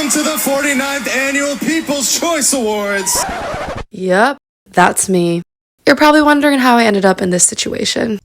Welcome to the 49th Annual People's Choice Awards. Yep, that's me. You're probably wondering how I ended up in this situation.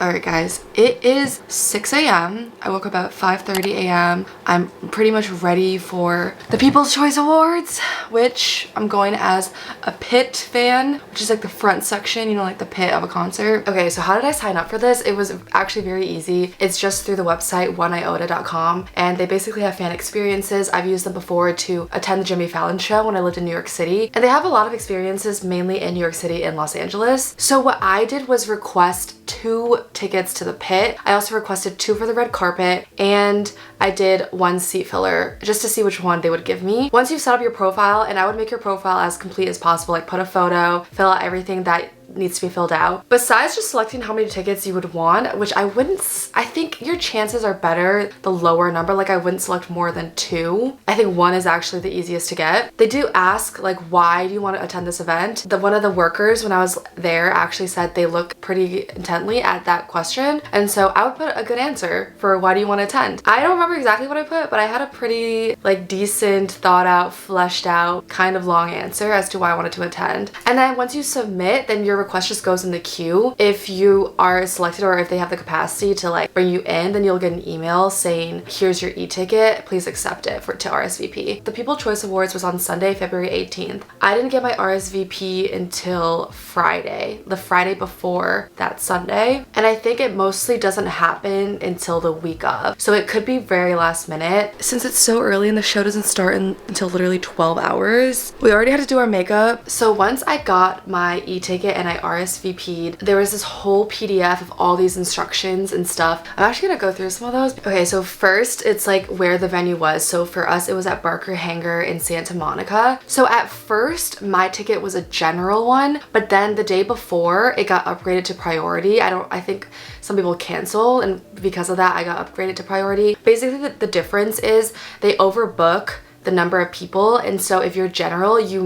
Alright guys, it is 6 a.m. I woke up at 5:30 a.m. I'm pretty much ready for the People's Choice Awards, which I'm going as a pit fan, which is like the front section, you know, like the pit of a concert. Okay, so how did I sign up for this? It was actually very easy. It's just through the website oneiota.com, and they basically have fan experiences. I've used them before to attend the Jimmy Fallon show when I lived in New York City, and they have a lot of experiences mainly in New York City and Los Angeles. So what I did was request 2 tickets to the pit. I also requested 2 for the red carpet, and I did 1 seat filler just to see which one they would give me. Once you've set up your profile, and I would make your profile as complete as possible, like put a photo, fill out everything that needs to be filled out. Besides just selecting how many tickets you would want, which I think your chances are better the lower number, like I wouldn't select more than 2. I think 1 is actually the easiest to get. They do ask like, why do you want to attend this event? One of the workers when I was there actually said they look pretty intently at that question, and so I would put a good answer for why do you want to attend. I don't remember exactly what I put, but I had a pretty like decent, thought out, fleshed out, kind of long answer as to why I wanted to attend. And then once you submit, then your request just goes in the queue. If you are selected or if they have the capacity to like bring you in, then you'll get an email saying here's your e-ticket, please accept it to RSVP. The People's Choice Awards was on Sunday, February 18th. I didn't get my RSVP until Friday, the Friday before that Sunday, and I think it mostly doesn't happen until the week of, so it could be very last minute. Since it's so early and the show doesn't start until literally 12 hours, we already had to do our makeup. So once I got my e-ticket and I RSVP'd, there was this whole PDF of all these instructions and stuff. I'm actually gonna go through some of those. Okay, so first it's like where the venue was. So for us, it was at Barker Hangar in Santa Monica. So at first, my ticket was a general one, but then the day before, it got upgraded to priority. I think some people cancel, and because of that, I got upgraded to priority. Basically, the difference is they overbook the number of people, and so if you're general, you're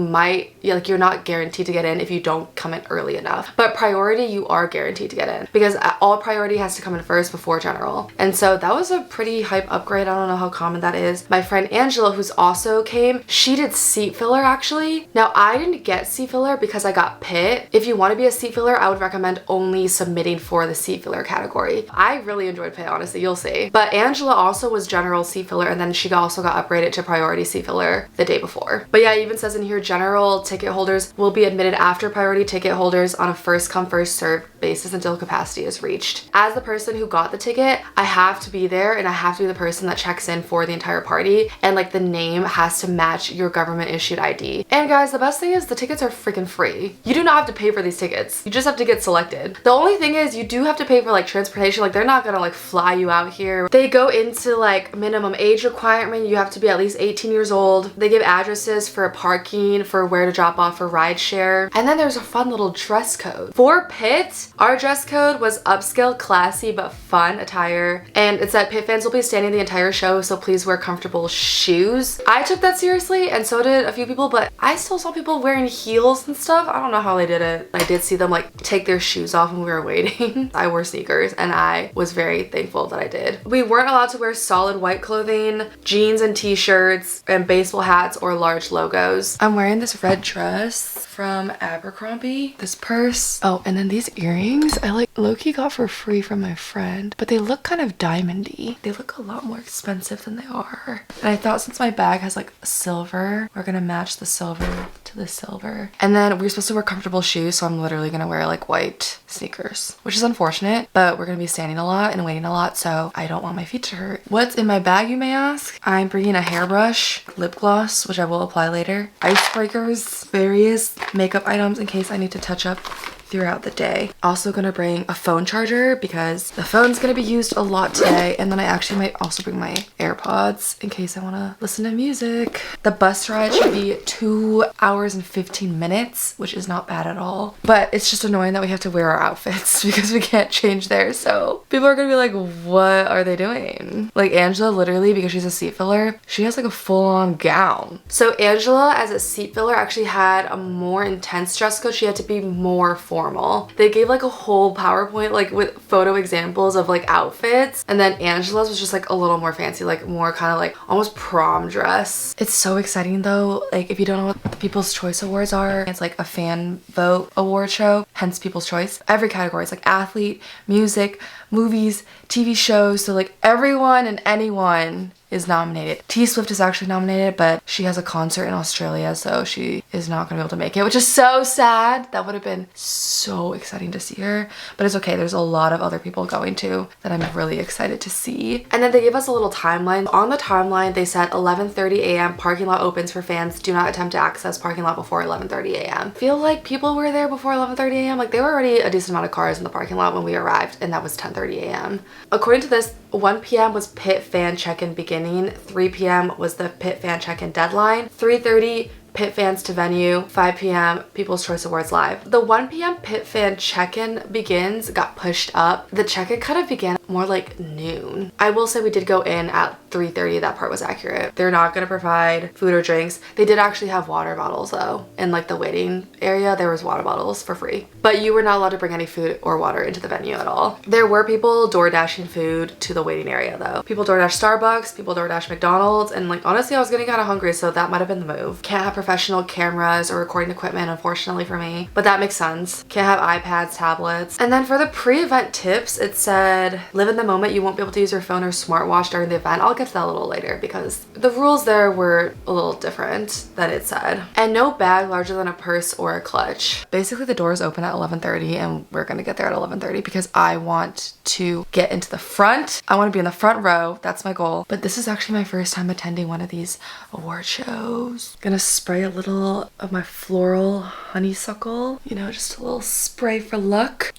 not guaranteed to get in if you don't come in early enough, but priority you are guaranteed to get in because all priority has to come in first before general. And so that was a pretty hype upgrade. I don't know how common that is. My friend Angela, who's also came, she did seat filler actually. Now I didn't get seat filler because I got pit. If you want to be a seat filler, I would recommend only submitting for the seat filler category. I really enjoyed pit, honestly, you'll see. But Angela also was general seat filler, and then she also got upgraded to priority seat filler the day before. But yeah, it even says in here general ticket holders will be admitted after priority ticket holders on a first come first served basis until capacity is reached. As the person who got the ticket, I have to be there, and I have to be the person that checks in for the entire party, and like the name has to match your government issued ID. And guys, the best thing is the tickets are freaking free. You do not have to pay for these tickets. You just have to get selected. The only thing is you do have to pay for like transportation. Like they're not gonna like fly you out here. They go into like minimum age requirement. You have to be at least 18 years old. They give addresses for parking, for where to drop off for rideshare. And then there's a fun little dress code. For pit, our dress code was upscale, classy, but fun attire. And it said pit fans will be standing the entire show, so please wear comfortable shoes. I took that seriously, and so did a few people, but I still saw people wearing heels and stuff. I don't know how they did it. I did see them like take their shoes off when we were waiting. I wore sneakers, and I was very thankful that I did. We weren't allowed to wear solid white clothing, jeans and t-shirts, and baseball hats or large logos. I'm wearing this red dress from Abercrombie, this purse. Oh, and then these earrings I like low-key got for free from my friend, but they look kind of diamondy. They look a lot more expensive than they are. And I thought since my bag has like silver, we're gonna match the silver to the silver. And then we're supposed to wear comfortable shoes, so I'm literally gonna wear like white sneakers, which is unfortunate, but we're gonna be standing a lot and waiting a lot, so I don't want my feet to hurt. What's in my bag, you may ask? I'm bringing a hairbrush, lip gloss, which I will apply later, icebreakers, various makeup items in case I need to touch up throughout the day. Also gonna bring a phone charger because the phone's gonna be used a lot today, and then I actually might also bring my AirPods in case I wanna listen to music. The bus ride should be 2 hours and 15 minutes, which is not bad at all, but it's just annoying that we have to wear our outfits because we can't change there, so people are gonna be like, what are they doing? Like Angela, literally, because she's a seat filler, she has like a full-on gown. So Angela, as a seat filler, actually had a more intense dress code. She had to be more formal formal. They gave like a whole PowerPoint like with photo examples of like outfits, and then Angela's was just like a little more fancy, like more kind of like almost prom dress. It's so exciting though. Like if you don't know what the People's Choice Awards are, it's like a fan vote award show, hence People's Choice. Every category is like athlete, music, movies, TV shows, so like everyone and anyone is nominated. T Swift is actually nominated, but she has a concert in Australia, so she is not gonna be able to make it, which is so sad. That would have been so exciting to see her, but it's okay. There's a lot of other people going to that I'm really excited to see. And then they gave us a little timeline. On the timeline, they said 11:30 a.m. parking lot opens for fans. Do not attempt to access parking lot before 11:30 a.m. Feel like people were there before 11:30 a.m. Like there were already a decent amount of cars in the parking lot when we arrived, and that was 10:30 a.m. According to this, 1 p.m. was pit fan check-in beginning, 3 p.m. was the pit fan check-in deadline, 3:30 pit fans to venue, 5 p.m. People's Choice Awards live. The 1 p.m. pit fan check-in begins got pushed up. The check-in kind of began more like noon. I will say we did go in at 3:30. That part was accurate. They're not gonna provide food or drinks. They did actually have water bottles though. In like the waiting area, there was water bottles for free. But you were not allowed to bring any food or water into the venue at all. There were people door dashing food to the waiting area though. People door dash Starbucks, people door dash McDonald's, and like honestly I was getting kind of hungry, so that might have been the move. Can't have professional cameras or recording equipment, unfortunately for me, but that makes sense. Can't have iPads, tablets. And then for the pre-event tips, it said live in the moment. You won't be able to use your phone or smartwatch during the event. I'll get to that a little later because the rules there were a little different than it said. And no bag larger than a purse or a clutch. Basically the doors open at 11:30 and we're gonna get there at 11:30 because I want to get into the front. I want to be in the front row. That's my goal. But this is actually my first time attending one of these award shows. Gonna spray a little of my floral honeysuckle, you know, just a little spray for luck.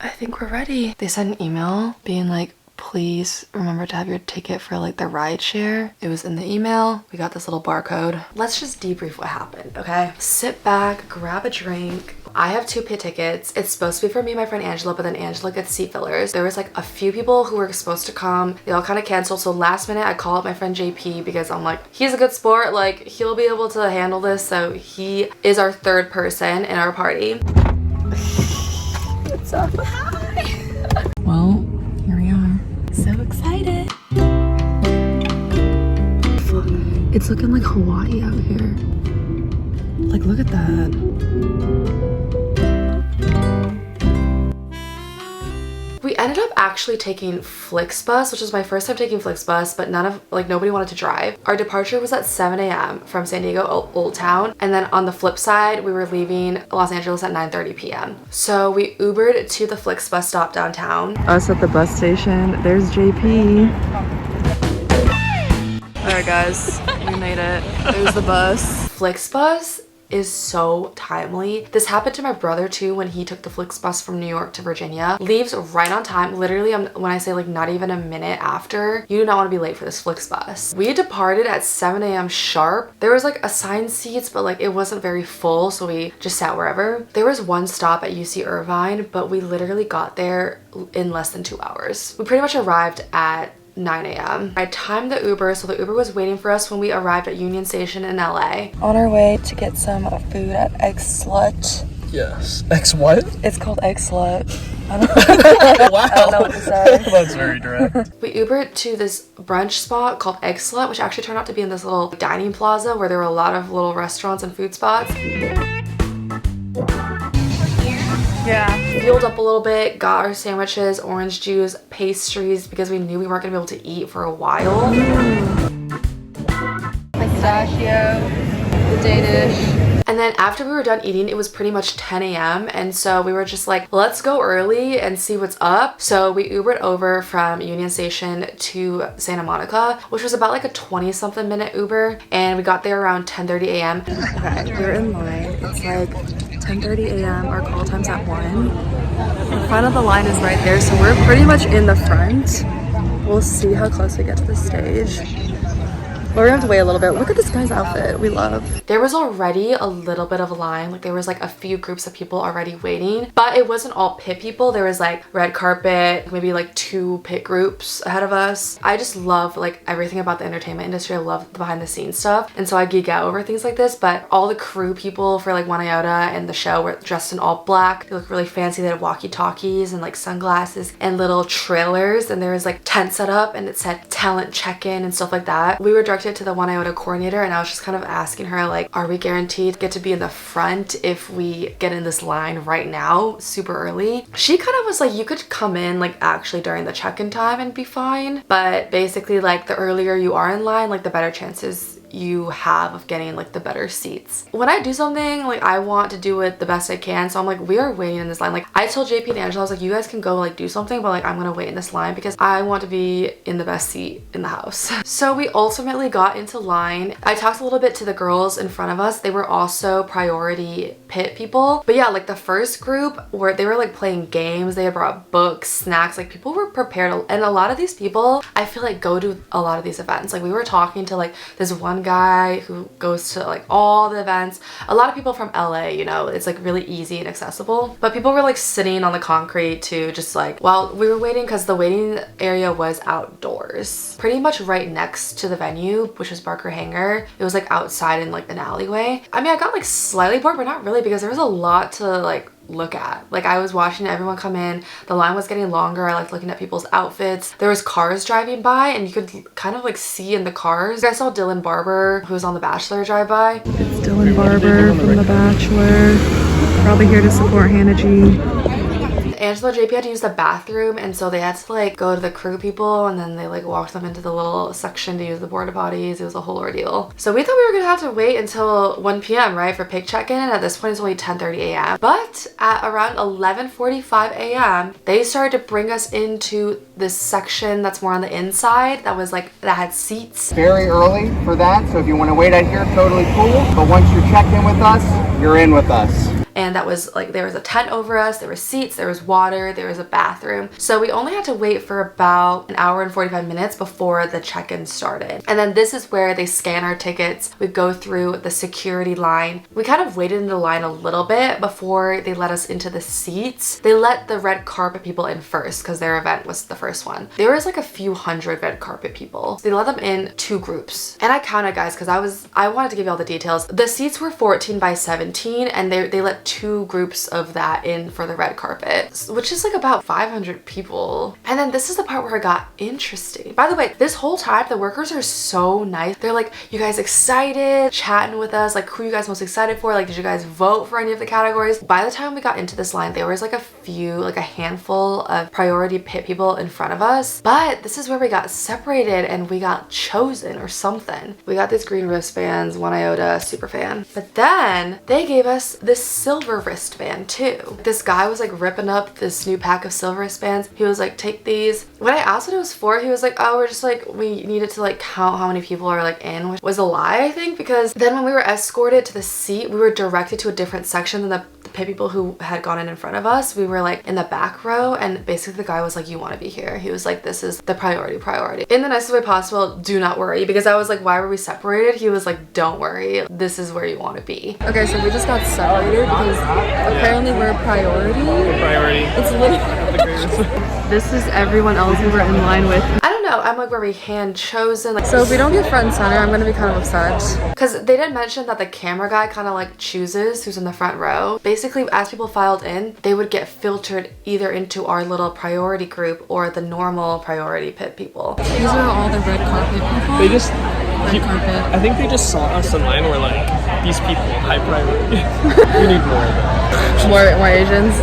I think we're ready. They sent an email being like, please remember to have your ticket for like the ride share. It was in the email. We got this little barcode. Let's just debrief what happened, okay? Sit back, grab a drink. I have 2 pit tickets. It's supposed to be for me and my friend Angela, but then Angela gets seat fillers. There was like a few people who were supposed to come. They all kind of canceled. So last minute I call up my friend JP because I'm like, he's a good sport. Like he'll be able to handle this. So he is our 3rd person in our party. What's up? Hi. Well, here we are. So excited. It's looking like Hawaii out here. Like, look at that. We ended up actually taking FlixBus, which was my first time taking FlixBus, but nobody wanted to drive. Our departure was at 7 a.m. from San Diego Old Town, and then on the flip side, we were leaving Los Angeles at 9:30 p.m. So we Ubered to the FlixBus stop downtown. Us at the bus station. There's JP. Alright guys, we made it. There's the bus. FlixBus is so timely. This happened to my brother too when he took the FlixBus from New York to Virginia. Leaves right on time. Literally, when I say like not even a minute after, you do not want to be late for this FlixBus. We departed at 7 a.m. sharp. There was like assigned seats, but like it wasn't very full, so we just sat wherever. There was one stop at UC Irvine, but we literally got there in less than 2 hours. We pretty much arrived at 9 a.m. I timed the Uber, so the Uber was waiting for us when we arrived at Union Station in LA. On our way to get some food at Eggslut. Yes. X what? It's called Eggslut. I don't know. Wow. I don't know what to say. That's very direct. We Ubered to this brunch spot called Eggslut, which actually turned out to be in this little dining plaza where there were a lot of little restaurants and food spots. Yeah. Fueled up a little bit, got our sandwiches, orange juice, pastries, because we knew we weren't gonna be able to eat for a while. Pistachio, day dish. And then after we were done eating, it was pretty much 10 a.m. And so we were just like, let's go early and see what's up. So we Ubered over from Union Station to Santa Monica, which was about like a 20-something minute Uber. And we got there around 10:30 a.m. Okay, we're in line. It's like 10:30 a.m. Our call time's at 1. The front of the line is right there, so we're pretty much in the front. We'll see how close we get to the stage. But we're gonna have to wait a little bit. Look at this guy's outfit. We love. There was already a little bit of a line. Like there was like a few groups of people already waiting, but it wasn't all pit people. There was like red carpet, maybe like 2 pit groups ahead of us. I just love like everything about the entertainment industry. I love the behind the scenes stuff. And so I geek out over things like this, but all the crew people for like One Iota and the show were dressed in all black. They look really fancy. They had walkie-talkies and like sunglasses and little trailers, and there was like tent set up and it said talent check-in and stuff like that. We were directed to the One Iota coordinator, and I was just kind of asking her like, are we guaranteed to get to be in the front if we get in this line right now super early? She kind of was like, you could come in like actually during the check-in time and be fine, but basically like the earlier you are in line, like the better chances you have of getting like the better seats. When I do something, like I want to do it the best I can, so I'm like, we are waiting in this line. Like I told JP and Angela, I was like, you guys can go like do something, but like I'm gonna wait in this line because I want to be in the best seat in the house. So we ultimately got into line. I talked a little bit to the girls in front of us. They were also priority pit people, but yeah, like the first group where they were like playing games, they had brought books, snacks, like people were prepared. And a lot of these people I feel like go to a lot of these events. Like we were talking to like this one guy who goes to like all the events. A lot of people from LA, you know, it's like really easy and accessible, but people were like sitting on the concrete too, just like while we were waiting, because the waiting area was outdoors pretty much right next to the venue, which was Barker Hangar. It was like outside in like an alleyway. I mean, I got like slightly bored, but not really, because there was a lot to like look at. Like I was watching everyone come in, the line was getting longer. I liked looking at people's outfits. There was cars driving by and you could kind of like see in the cars. I saw Dylan Barbour, who was on The Bachelor, drive by. It's Dylan Barbour from The Bachelor, probably here to support Hannah G. Angela and JP had to use the bathroom, and so they had to like go to the crew people, and then they like walked them into the little section to use the porta potties. It was a whole ordeal. So we thought we were gonna have to wait until 1 p.m. right for pig check-in, and at this point it's only 10:30 a.m. But at around 11:45 a.m. they started to bring us into this section that's more on the inside, that was like that had seats. Very early for that, so if you want to wait out here, totally cool. But once you're checked in with us, you're in with us. And that was like, there was a tent over us, there were seats, there was water, there was a bathroom. So we only had to wait for about an hour and 45 minutes before the check-in started. And then this is where they scan our tickets. We go through the security line. We kind of waited in the line a little bit before they let us into the seats. They let the red carpet people in first because their event was the first one. There was like a few hundred red carpet people. They let them in 2 groups. And I counted, guys, because I wanted to give you all the details. The seats were 14 by 17, and they let 2 groups of that in for the red carpet, which is like about 500 people. And then this is the part where it got interesting. By the way, this whole time the workers are so nice. They're like, you guys excited? Chatting with us, like who you guys most excited for? Like, did you guys vote for any of the categories? By the time we got into this line, there was like a handful of priority pit people in front of us. But this is where we got separated and we got chosen or something. We got these green wristbands, One Iota, super fan. But then they gave us this silver wristband too. This guy was like ripping up this new pack of silver wristbands. He was like, take these. When I asked what it was for, he was like, oh, we're just like, we needed to like count how many people are like in, which was a lie, I think, because then when we were escorted to the seat, we were directed to a different section than the pit people who had gone in front of us. We were like in the back row, and basically the guy was like, you want to be here. He was like, this is the priority in the nicest way possible. Do not worry, because I was like, why were we separated? He was like, don't worry, this is where you want to be. Okay, so we just got separated because apparently we're priority. It's literally this is everyone else we were in line with. I don't know, I'm like, were we hand chosen? Like, so if we don't get front and center, I'm gonna be kind of upset, because they did mention that the camera guy kind of like chooses who's in the front row. Basically, as people filed in, they would get filtered either into our little priority group or the normal priority pit people. These are all the red carpet people. They just red carpet. I think they just saw us in line. We're like, these people, high priority. We need more of them. More Asians.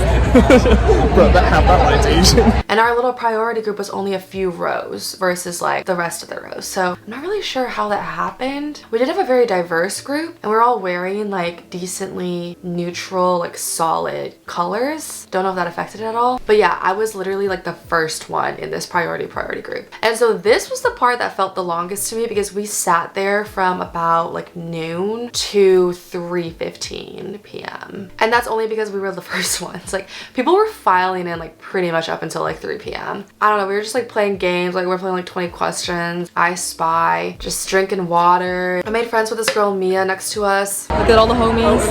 Bro, half that line's Asian. And our little priority group was only a few rows versus like the rest of the rows. So I'm not really sure how that happened. We did have a very diverse group, and we're all wearing like decently neutral, like solid colors. Don't know if that affected it at all. But yeah, I was literally like the first one in this priority group. And so this was the part that felt the longest to me, because we sat there from about like noon to 3:15 p.m. And that's only only because we were the first ones. Like, people were filing in like pretty much up until like 3 p.m. I don't know, we were just like playing games, like we were playing like 20 questions, I Spy, just drinking water. I made friends with this girl Mia next to us. Look at all the homies.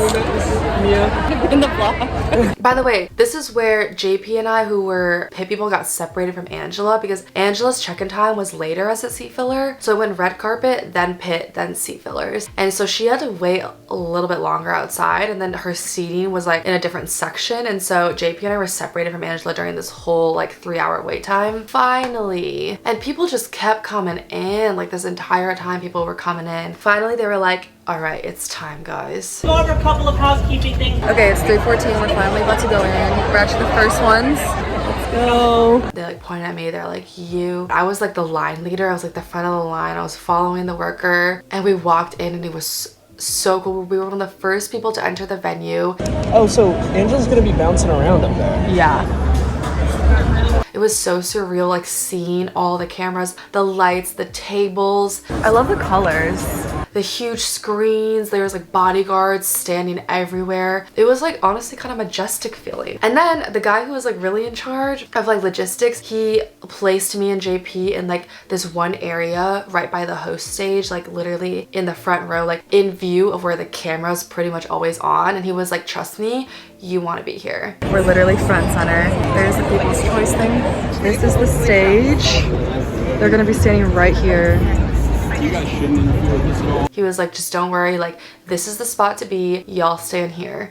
Mia. In the vlog. By the way, this is where JP and I, who were pit people, got separated from Angela because Angela's check-in time was later as a Seatfiller. So it went red carpet, then pit, then Seatfillers. And so she had to wait a little bit longer outside, and then her seating was like in a different section. And so JP and I were separated from Angela during this whole like 3-hour wait time. Finally. And people just kept coming in. Like this entire time people were coming in. Finally, they were like, all right, it's time, guys. Go over a couple of housekeeping things. Okay, it's 3:14. We're finally about to go in. We're actually the first ones. Let's go. They like pointed at me. They're like, you. I was like the line leader. I was like the front of the line. I was following the worker. And we walked in and it was so cool. We were one of the first people to enter the venue. Oh, so Angela's gonna be bouncing around up there. Yeah. It was so surreal, like seeing all the cameras, the lights, the tables. I love the colors. The huge screens, there was like bodyguards standing everywhere. It was like honestly kind of majestic feeling. And then the guy who was like really in charge of like logistics, he placed me and JP in like this one area right by the host stage, like literally in the front row, like in view of where the camera's pretty much always on. And he was like, trust me, you want to be here. We're literally front center. There's the People's Choice thing. This is the stage. They're gonna be standing right here. You guys shouldn't interfere with this at all. He was like, just don't worry, like this is the spot to be, y'all stay in here.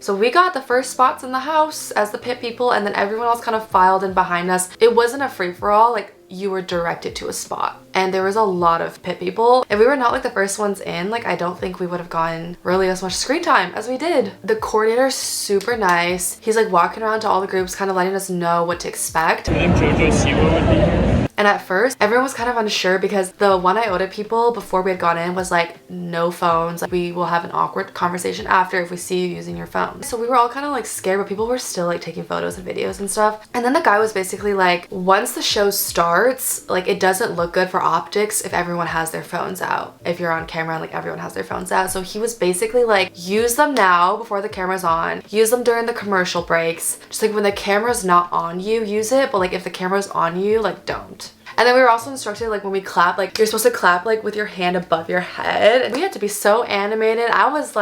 So we got the first spots in the house as the pit people, and then everyone else kind of filed in behind us. It wasn't a free-for-all, like you were directed to a spot, and there was a lot of pit people. If we were not like the first ones in, like I don't think we would have gotten really as much screen time as we did. The coordinator's super nice. He's like walking around to all the groups, kind of letting us know what to expect. I think JoJo Siwa would be here. And at first, everyone was kind of unsure because the One Iota people before we had gone in was like, no phones. Like, we will have an awkward conversation after if we see you using your phone. So we were all kind of like scared, but people were still like taking photos and videos and stuff. And then the guy was basically like, once the show starts, like it doesn't look good for optics if everyone has their phones out. If you're on camera and like everyone has their phones out. So he was basically like, use them now before the camera's on. Use them during the commercial breaks. Just like when the camera's not on you, use it. But like if the camera's on you, like don't. And then we were also instructed, like when we clap, like you're supposed to clap like with your hand above your head. And we had to be so animated. I was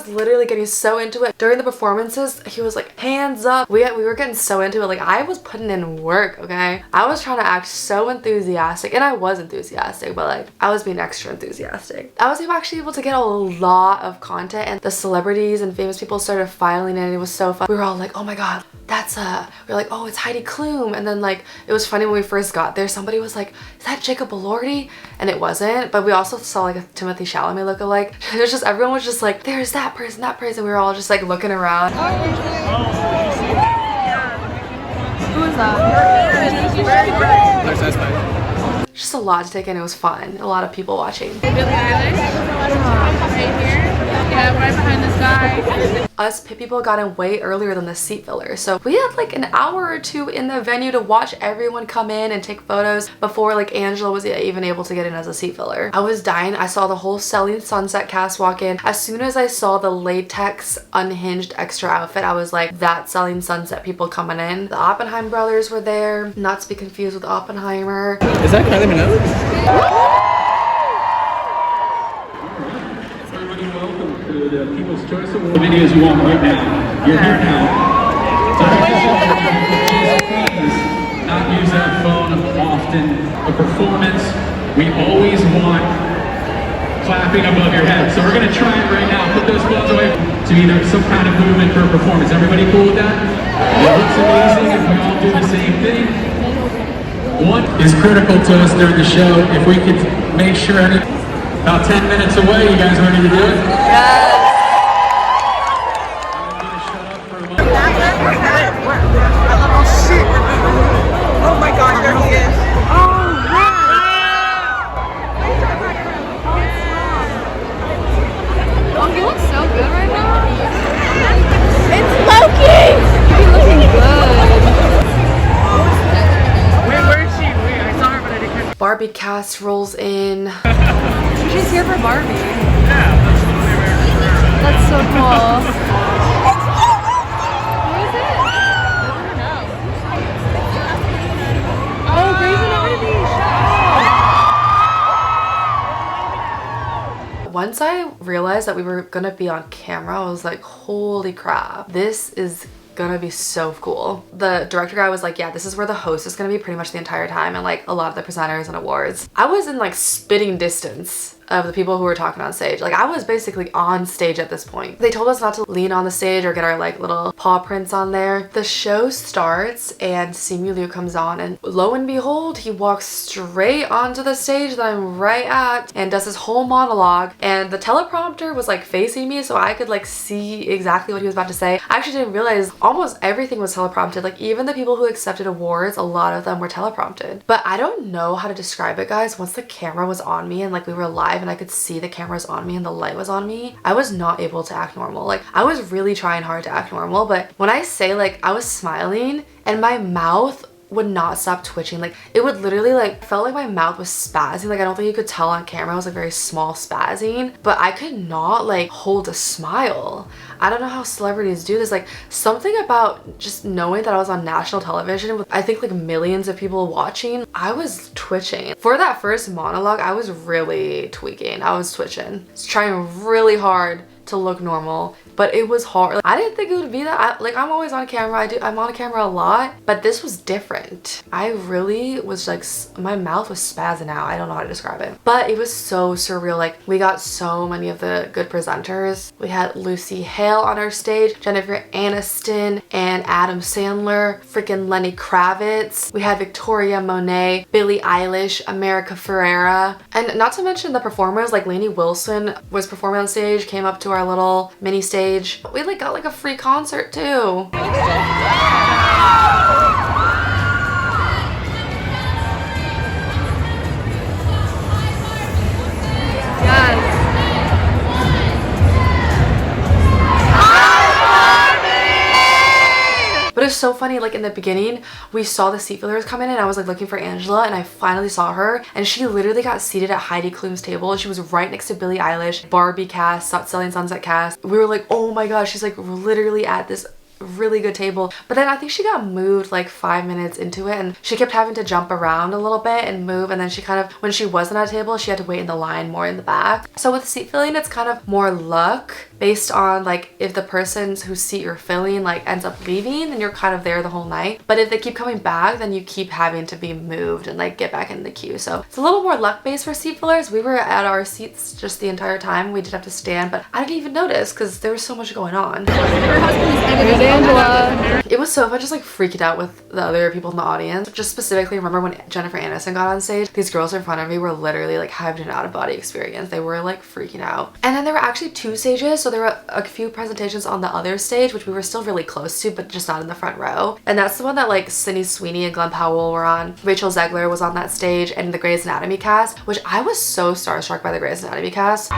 literally getting so into it. During the performances, he was like, hands up. We were getting so into it. Like I was putting in work, okay? I was trying to act so enthusiastic, and I was enthusiastic, but like I was being extra enthusiastic. I was actually able to get a lot of content, and the celebrities and famous people started filing in. It was so fun. We were all like, oh my God, that's we were like, oh, it's Heidi Klum. And then like, it was funny when we first got there, somebody was like, is that Jacob Elordi? And it wasn't, but we also saw like a Timothy Chalamet lookalike. There's just, everyone was just like, there's that person, that person. We were all just like looking around. Who is that? Just a lot to take in. It was fun. A lot of people watching. Billie Eilish, right here. Yeah, right behind this guy. Us pit people got in way earlier than the Seatfiller, so we had like an hour or two in the venue to watch everyone come in and take photos before like Angela was even able to get in as a Seatfiller. I was dying. I saw the whole Selling Sunset cast walk in. As soon as I saw the latex unhinged extra outfit, I was like, that's Selling Sunset people coming in. The Oppenheim brothers were there, not to be confused with Oppenheimer. Is that Kylie Minogue? The People's Choice Award videos you want right now. You're here now. So please not use that phone often. A performance, we always want clapping above your head. So we're going to try it right now. Put those phones away to either some kind of movement for a performance. Everybody cool with that? It looks amazing if we all do the same thing. One is critical to us during the show. If we could make sure about 10 minutes away, you guys ready to do it? Yes. Oh my gosh, there he is. Oh, he looks so good right now. It's Loki! He's looking good. Where is she? I saw her, but I didn't catch her. Barbie cast rolls in. She's here for Barbie. That's so cool. Who is it? I don't know. Oh, Grey's Anatomy. Shut up. Once I realized that we were gonna be on camera, I was like, holy crap, this is gonna be so cool. The director guy was like, yeah, this is where the host is gonna be pretty much the entire time, and like a lot of the presenters and awards. I was in like spitting distance of the people who were talking on stage. Like I was basically on stage at this point. They told us not to lean on the stage or get our like little paw prints on there. The show starts and Simu Liu comes on, and lo and behold, he walks straight onto the stage that I'm right at and does his whole monologue, and the teleprompter was like facing me so I could like see exactly what he was about to say. I actually didn't realize almost everything was teleprompted. Like even the people who accepted awards, a lot of them were teleprompted. But I don't know how to describe it, guys. Once the camera was on me and like we were live and I could see the cameras on me and the light was on me, I was not able to act normal. Like I was really trying hard to act normal, but when I say like I was smiling and my mouth would not stop twitching, like it would literally like felt like my mouth was spazzing. Like I don't think you could tell on camera, it was like very small spazzing, but I could not like hold a smile. I don't know how celebrities do this. Like something about just knowing that I was on national television with I think like millions of people watching, I was twitching. For that first monologue, I was really tweaking. I was twitching. I was trying really hard to look normal, but it was hard. Like, I didn't think it would be that. Like I'm always on camera. I'm on camera a lot, but this was different. I really was like, my mouth was spazzing out. I don't know how to describe it, but it was so surreal. Like we got so many of the good presenters. We had Lucy Hale on our stage, Jennifer Aniston and Adam Sandler, freaking Lenny Kravitz. We had Victoria Monet, Billie Eilish, America Ferrera, and not to mention the performers. Like Lainey Wilson was performing on stage, came up to our little mini stage. We like got like a free concert too. But it's so funny, like in the beginning, we saw the seat fillers come in and I was like looking for Angela and I finally saw her and she literally got seated at Heidi Klum's table and she was right next to Billie Eilish, Barbie cast, Selling Sunset cast. We were like, oh my gosh, she's like literally at this really good table. But then I think she got moved like 5 minutes into it and she kept having to jump around a little bit and move, and then she kind of, when she wasn't at a table, she had to wait in the line more in the back. So with seat filling, it's kind of more luck based on like if the person whose seat you're filling like ends up leaving, then you're kind of there the whole night. But if they keep coming back, then you keep having to be moved and like get back in the queue. So it's a little more luck based for seat fillers. We were at our seats just the entire time. We did have to stand, but I didn't even notice because there was so much going on. Her husband is Angela. It was so fun just like freaking out with the other people in the audience. Just specifically remember when Jennifer Aniston got on stage, these girls in front of me were literally like having an out-of-body experience. They were like freaking out. And then there were actually 2 stages, so there were a few presentations on the other stage which we were still really close to, but just not in the front row. And that's the one that like Sydney Sweeney and Glenn Powell were on. Rachel Zegler was on that stage, and the Grey's Anatomy cast, which I was so starstruck by the Grey's Anatomy cast.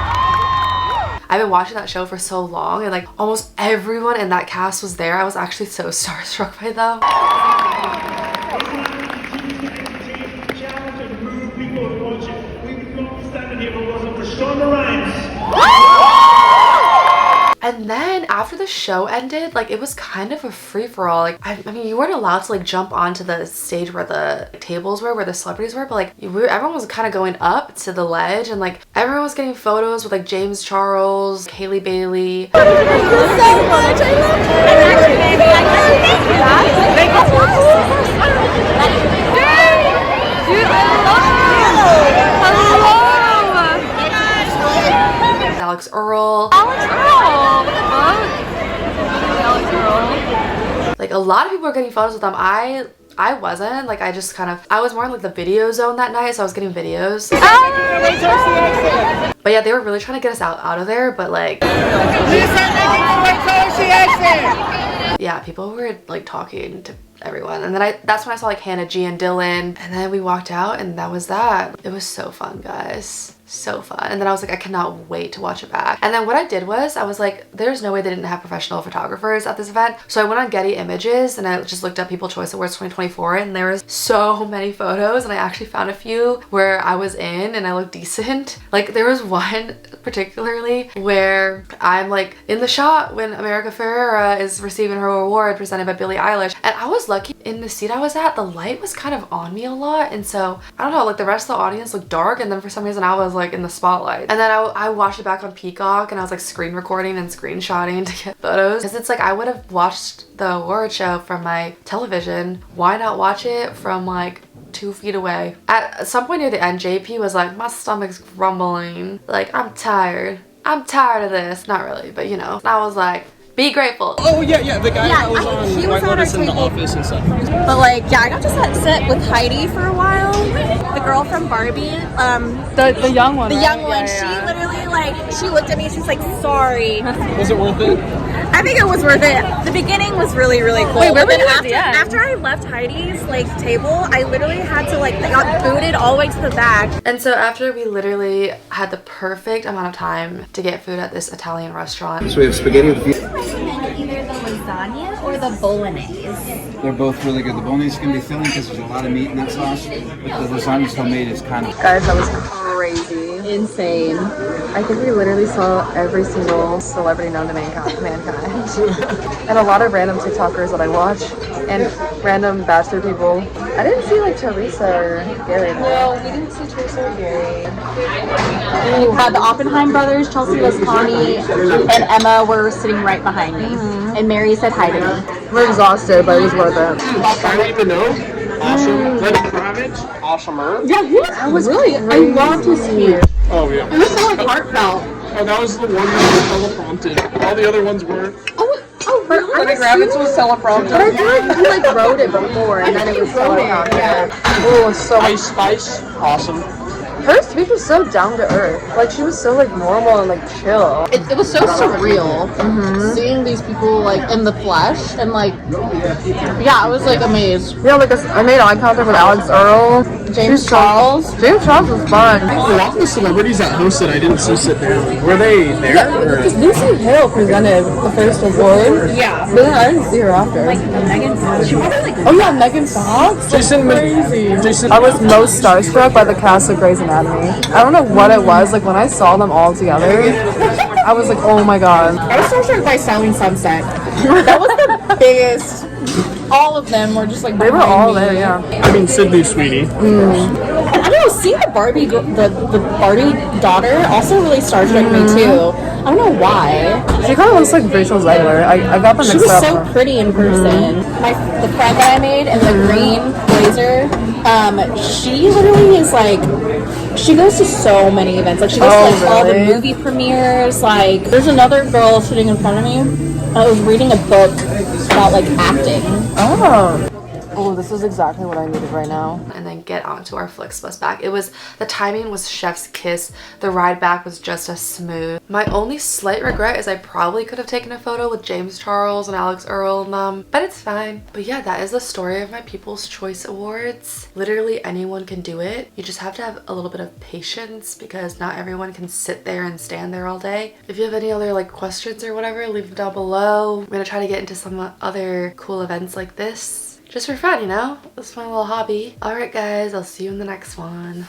I've been watching that show for so long and like almost everyone in that cast was there. I was actually so starstruck by them. And then after the show ended, like it was kind of a free-for-all. Like I mean, you weren't allowed to like jump onto the stage where the tables were, where the celebrities were, but like everyone was kind of going up to the ledge, and like everyone was getting photos with like James Charles, Haley Bailey. Alex Earl. Like a lot of people are getting photos with them. I wasn't. Like I just kind of, I was more in like the video zone that night, so I was getting videos. But yeah, they were really trying to get us out of there, but like yeah, people were like talking to everyone. And then that's when I saw like Hannah G and Dylan, and then we walked out and that was that. It was so fun, guys. so fun. And then I was like, I cannot wait to watch it back. And then what I did was I was like, there's no way they didn't have professional photographers at this event. So I went on Getty Images and I just looked up People's Choice Awards 2024, and there was so many photos, and I actually found a few where I was in and I looked decent. Like there was one particularly where I'm like in the shot when America Ferrera is receiving her award presented by Billie Eilish, and I was lucky in the seat I was at, the light was kind of on me a lot, and so I don't know, like the rest of the audience looked dark, and then for some reason I was like in the spotlight. And then I watched it back on Peacock and I was like screen recording and screenshotting to get photos, because it's like I would have watched the award show from my television. Why not watch it from like 2 feet away? At some point near the end, JP was like, my stomach's grumbling, like I'm tired of this. Not really, but you know. And I was like, be grateful. Oh yeah, the guy that was he on was White on our Lotus in the table. office and stuff. But like, yeah, I got to sit with Heidi for a while. The girl from Barbie. The young one. The young one. She literally like, she looked at me. She's like, sorry. Was it worth it? I think it was worth it. The beginning was really, really cool. Wait, where but then were you at the end? after I left Heidi's like table, I literally had to like, I got booted all the way to the back. And so after we literally had the perfect amount of time to get food at this Italian restaurant. So we have spaghetti with beef. Either the lasagna or the bolognese. They're both really good. The bolognese is going to be filling because there's a lot of meat in that sauce, but the lasagna's homemade is kind of... Guys, that was crazy. Insane. I think we literally saw every single celebrity known to mankind. And a lot of random TikTokers that I watch and random Bachelor people. I didn't see like Teresa or Gary. No, we didn't see Teresa or Gary. The Oppenheim brothers, Chelsea Lascani and Emma, were sitting right behind me. And Mary said hi to me. We're exhausted, but it was worth it. I don't even know. Awesome. Lenny Kravitz. Awesomer. Yeah, that was really, I loved his speech. Oh yeah. It was so like heartfelt. Oh, that was the one that was teleprompted. All the other ones weren't. Oh, really? Lenny Kravitz was teleprompted. But I feel like he like wrote it before and then it was teleprompted. Yeah. Oh, so Ice Spice. Awesome. her speech was so down to earth. Like she was so like normal and like chill. It was so surreal seeing these people like in the flesh, and like, yeah, I was like amazed. Yeah, like I made eye contact with Alex Earl. James Charles was fun. A lot of the celebrities that hosted I didn't see sit down. Were they there? Yeah, because Lucy Hale presented the first award. Yeah. But then I didn't see her after. Like Megan Fox. She wasn't like. Oh yeah, Megan Fox. Jason. I was most starstruck by the cast of Grey's Anatomy. I don't know what it was, like when I saw them all together, I was like, oh my god. I was starstruck by Selling Sunset. That was the biggest. All of them were just like They were all there, yeah. I mean, Sydney Sweeney. And I don't know, seeing the Barbie daughter also really starstruck me too. I don't know why. She kind of looks like Rachel Zegler. I got them She mixed was up. so pretty in person. The friend that I made in the green blazer, she literally is like, she goes to so many events. Like she goes to like all the movie premieres. Like there's another girl sitting in front of me. I was reading a book about like acting. Oh, this is exactly what I needed right now. And then get onto our FlixBus back. The timing was chef's kiss. The ride back was just as smooth. My only slight regret is I probably could have taken a photo with James Charles and Alex Earl and them, but it's fine. But yeah, that is the story of my People's Choice Awards. Literally anyone can do it. You just have to have a little bit of patience because not everyone can sit there and stand there all day. If you have any other like questions or whatever, leave them down below. I'm gonna try to get into some other cool events like this. Just for fun, you know? That's my little hobby. Alright guys, I'll see you in the next one.